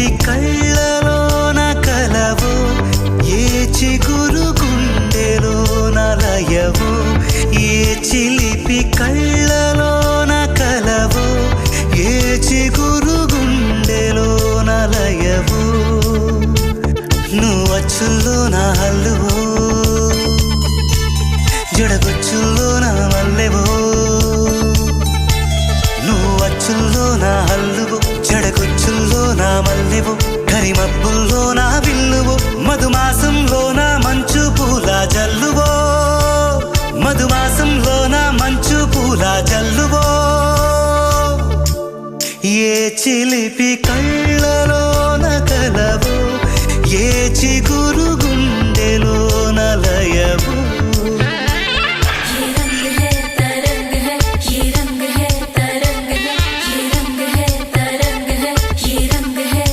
చిలిపి కళ్ళలోన కలవో, ఏ చిగురు గుండెలోన లయవో, ఏ చిలిపి కళ్ళలోన కలవో, ఏ చిగురు గుండెలోన లయవో, నువ్వు అచ్చుల్లో నా హల్లువో, జడగొచ్చుల్లో నా మల్లెవో, నువ్వు అచ్చుల్లో నా హల్లువో, జడగొచ్చుల్లో నా మల్లెవో, కరిమబ్బుల్లో నా విల్లువో, మధుమాసంలో నా మంచు పూల జల్లువో, మధుమాసంలో నా మంచు పూల జల్లువో, ఏ చిలిపి కళ్ళలోన కలవో, ఏ చిగురు